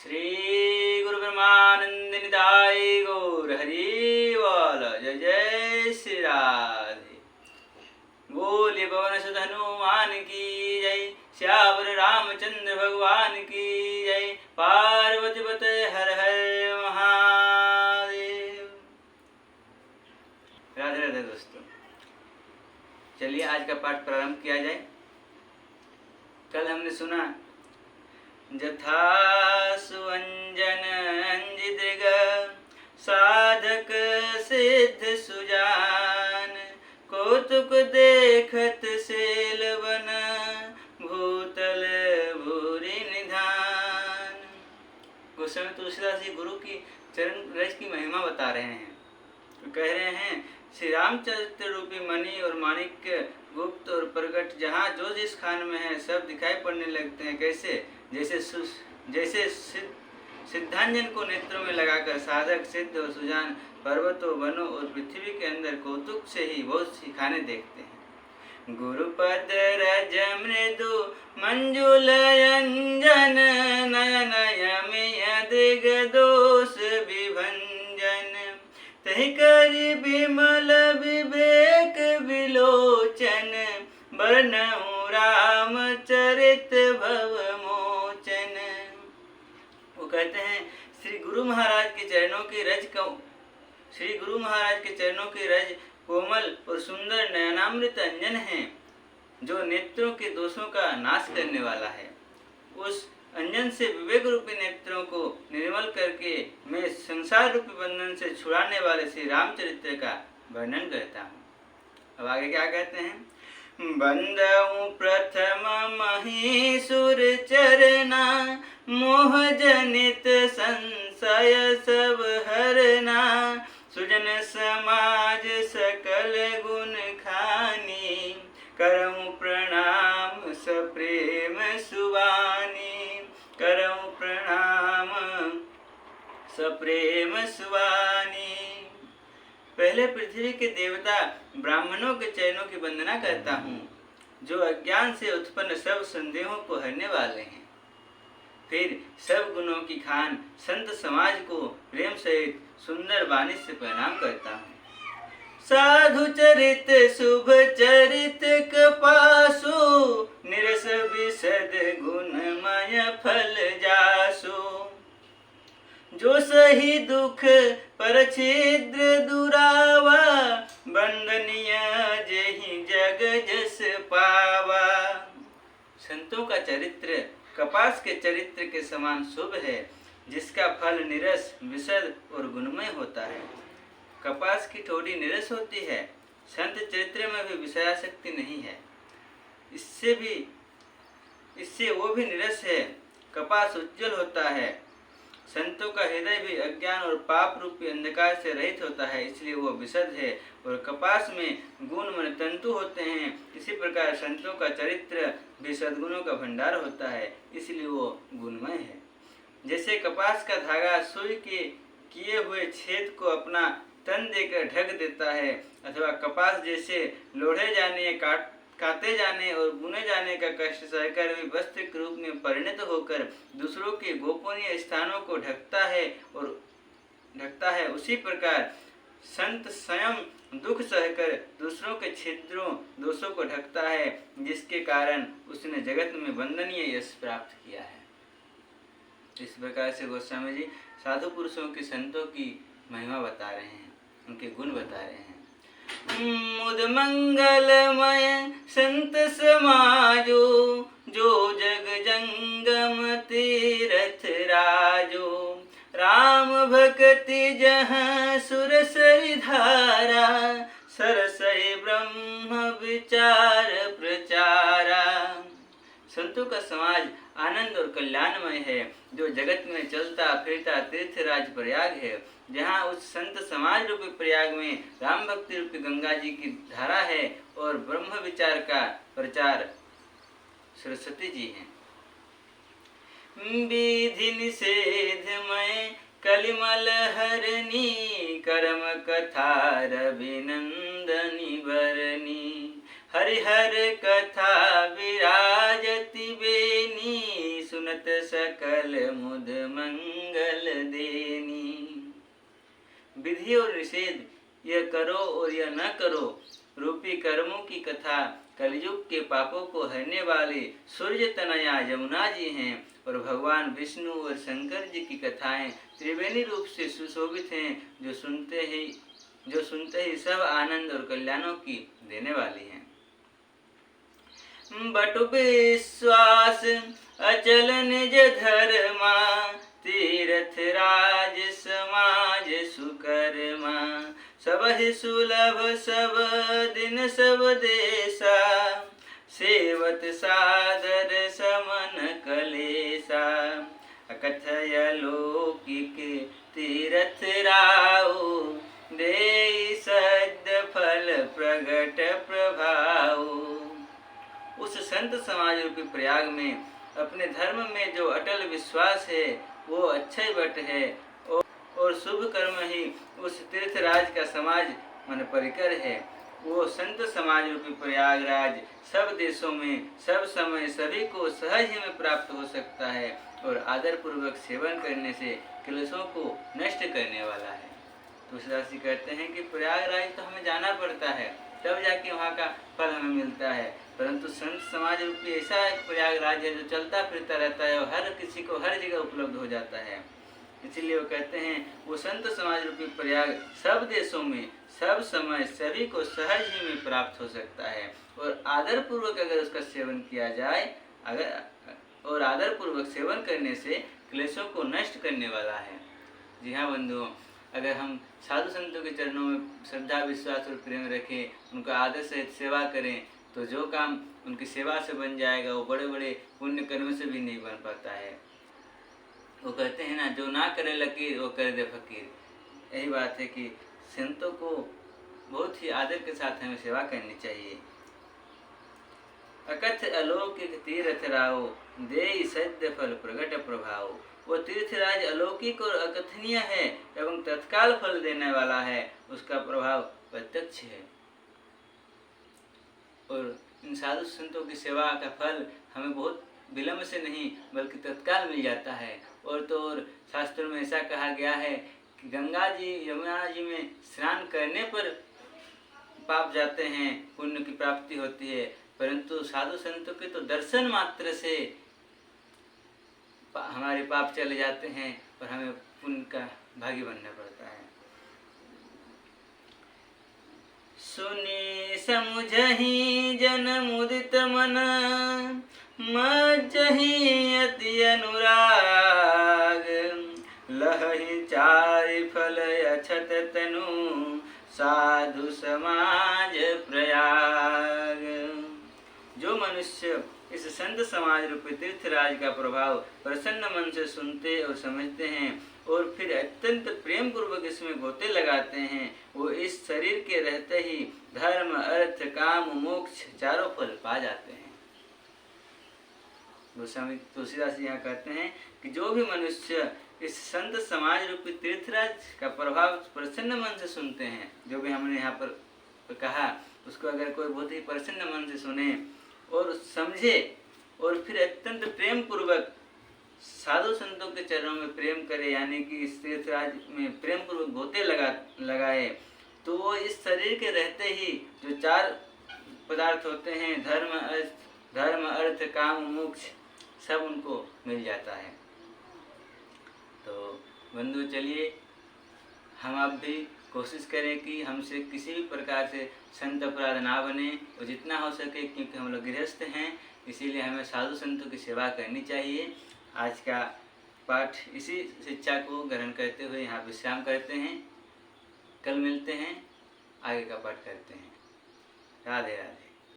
श्री गुरु ब्रह्मानंद निताय गौर हरि बोल। जय जय श्री राधे। बोलिए पवन सुत हनुमान की जय, श्यावर रामचंद्र भगवान की जय, पार्वती पते हर हर महादेव। राधे राधे दोस्तों, चलिए आज का पाठ प्रारंभ किया जाए। कल हमने सुना जथा सुअंजन अंजिदृग साधक सिद्ध सुजान, कौतुक देखत सेलवन भूतल भूरि निधान। गोस्वामी तुलसीदास जी गुरु की चरण रज की महिमा बता रहे हैं। तो कह रहे हैं श्री रामचरित्र रूपी मणि और माणिक्य गुप्त और प्रकट जहाँ जो जिस खान में है सब दिखाई पड़ने लगते हैं। कैसे? जैसे सिद्धांजन को नेत्रों में लगाकर साधक सिद्ध और सुजान पर्वतों वनों और पृथ्वी के अंदर कौतुक से ही बहुत सी खाने देखते हैं। गुरुपद रज मृदु मंजुल अंजन, नयन यमिय दिग दोष विभंजन, तहि करि विमल विवेक विलोचन, वर्णऊ रामचरित भव मोचन। वो कहते हैं श्री गुरु महाराज के चरणों की रज कोमल और सुंदर नयनामृत अंजन है, जो नेत्रों के दोषों का नाश करने वाला है। उस अंजन से विवेक रूपी नेत्रों को निर्मल करके मैं संसार रूपी बंधन से छुड़ाने वाले श्री रामचरित्र का वर्णन करता हूँ। अब आगे क्या कहते हैं? बंदऊ प्रथम महीसुर चरना, मोह जनित संशय सब हरना, सुजन समाज सकल गुण खानी, करऊं प्रणाम सप्रेम सुवानी, करऊं प्रणाम सप्रेम सुवानी। पहले पृथ्वी के देवता ब्राह्मणों के चरणों की वंदना करता हूँ, जो अज्ञान से उत्पन्न सब संदेहों को हरने वाले हैं। फिर सब गुणों की खान संत समाज को प्रेम सहित सुंदर वाणी से प्रणाम करता हूँ। साधु चरित शुभ चरित कपासु, निरस विशद गुणमय फल जासु, जो सही दुख पर छिद्र दुरावा, बंदनीय जेहि जग जस पावा। संतों का चरित्र कपास के चरित्र के समान शुभ है, जिसका फल निरस विशद और गुणमय होता है। कपास की ठोड़ी निरस होती है, संत चरित्र में भी विषयासक्ति नहीं है। इससे वो भी निरस है। कपास उज्जवल होता है, संतों का हृदय भी अज्ञान और पाप रूपी अंधकार से रहित होता है, इसलिए वो विशद है। और कपास में गुण मन तंतु होते हैं, इसी प्रकार संतों का चरित्र भी सद्गुणों का भंडार होता है, इसलिए वो गुणमय है। जैसे कपास का धागा सुई के किए हुए छेद को अपना तन देकर ढक देता है, अथवा कपास जैसे लोढ़े जाने काते जाने और बुने जाने का कष्ट सहकर भी वस्त्र के रूप में परिणत होकर दूसरों के गोपनीय स्थानों को ढकता है, उसी प्रकार संत स्वयं दुख सहकर दूसरों के छिद्रों दोषों को ढकता है, जिसके कारण उसने जगत में वंदनीय यश प्राप्त किया है। इस प्रकार से गोस्वामी जी साधु पुरुषों की संतों की महिमा बता रहे हैं, उनके गुण बता रहे हैं। मुद मंगलमय संत समाजो, जो जग जंगम तीरथ राजो, राम भक्ति जहाँ सुरसरि धारा, सरसई ब्रह्म विचार प्रचारा। संतों का समाज आनंद और कल्याणमय है, जो जगत में चलता फिरता तीर्थराज प्रयाग है, जहाँ उस संत समाज रूपी प्रयाग में राम भक्ति रूपी गंगा जी की धारा है और ब्रह्म विचार का प्रचार सरस्वती जी हैं। विधि निषेधमय कलिमल हरनी, कर्म कथा रविनंदनी बरनी, हरिहर कथा विराजति बेनी, सुन सुनत सकल मुद मंगल देनी। विधि और निषेध, यह करो और यह न करो रूपी कर्मों की कथा कलयुग के पापों को हरने वाले सूर्य तनया यमुना जी हैं, और भगवान विष्णु और शंकर जी की कथाएं त्रिवेणी रूप से सुशोभित हैं, जो सुनते ही सब आनंद और कल्याणों की देने वाली हैं। बटु विश्वास अचल निज धर्मा, तीर्थ राज समाज सुकर्मा, सब ही सुलभ सब दिन सब देशा, सेवत सादर समन कलेसा, कथय लौकिक तीर्थ राउ, देई सद्य फल प्रगट प्रभाव। उस संत समाज रूपी प्रयाग में अपने धर्म में जो अटल विश्वास है वो अक्षय वट है, और शुभ कर्म ही उस तीर्थराज का समाज मन परिकर है। वो संत समाज रूपी प्रयागराज सब देशों में सब समय सभी को सहज ही में प्राप्त हो सकता है, और आदर पूर्वक सेवन करने से क्लेशों को नष्ट करने वाला है। तुलसीदास जी कहते हैं कि प्रयागराज तो हमें जाना पड़ता है, तब जाके वहाँ का फल हमें मिलता है, परंतु संत समाज रूपी ऐसा एक प्रयागराज है जो चलता फिरता रहता है और हर किसी को हर जगह उपलब्ध हो जाता है। इसलिए वो कहते हैं वो संत समाज रूपी प्रयाग सब देशों में सब समय सभी को सहज ही में प्राप्त हो सकता है, और आदर पूर्वक अगर उसका सेवन किया जाए, और आदर पूर्वक सेवन करने से क्लेशों को नष्ट करने वाला है। जी हाँ बंधुओं, अगर हम साधु संतों के चरणों में श्रद्धा विश्वास और प्रेम रखें, उनका आदर सहित सेवा करें, तो जो काम उनकी सेवा से बन जाएगा वो बड़े बड़े पुण्य कर्म से भी नहीं बन पाता है। वो कहते हैं ना, जो ना करे लकीर वो कर दे फकीर। यही बात है कि संतों को बहुत ही आदर के साथ हमें सेवा करनी चाहिए। अकथ अलौकिक तीर्थ राव, देई सद्य फल प्रगट प्रभाव। वो तीर्थराज अलौकिक और अकथनीय है एवं तत्काल फल देने वाला है, उसका प्रभाव प्रत्यक्ष है। और इन साधु संतों की सेवा का फल हमें बहुत विलंब से नहीं बल्कि तत्काल मिल जाता है। और तो और शास्त्रों में ऐसा कहा गया है कि गंगा जी यमुना जी में स्नान करने पर पाप जाते हैं, पुण्य की प्राप्ति होती है, परंतु साधु संतों के तो दर्शन मात्र से हमारे पाप चले जाते हैं और हमें पुण्य का भागी बनना पड़ता है। सुनी समुझहि जन मुदित मन, मज्जहि अति अनुराग, लहहि चारि फल अछत तनु, साधु समाज प्रयाग। जो मनुष्य इस संत समाज रूपी तीर्थराज का प्रभाव प्रसन्न मन से सुनते और समझते हैं और फिर अत्यंत प्रेम पूर्वक इसमें गोते लगाते हैं, वो इस शरीर के रहते ही धर्म अर्थ काम मोक्ष चारों फल पा जाते हैं। गोस्वामी तुलसीदास जी यहाँ कहते हैं कि जो भी मनुष्य इस संत समाज रूपी तीर्थराज का प्रभाव प्रसन्न मन से सुनते हैं, जो भी हमने यहाँ पर कहा उसको अगर कोई बहुत ही प्रसन्न मन से सुने और समझे और फिर अत्यंत प्रेम पूर्वक साधु संतों के चरणों में प्रेम करे, यानी कि इस तीर्थराज में प्रेम पूर्वक गोते लगाए, तो वो इस शरीर के रहते ही जो चार पदार्थ होते हैं धर्म अर्थ काम मोक्ष सब उनको मिल जाता है। तो बंधु चलिए हम आप भी कोशिश करें कि हमसे किसी भी प्रकार से संत अपराध ना बने, और जितना हो सके, क्योंकि हम लोग गृहस्थ हैं इसीलिए हमें साधु संतों की सेवा करनी चाहिए। आज का पाठ इसी शिक्षा को ग्रहण करते हुए यहाँ विश्राम करते हैं। कल मिलते हैं, आगे का पाठ करते हैं। राधे राधे।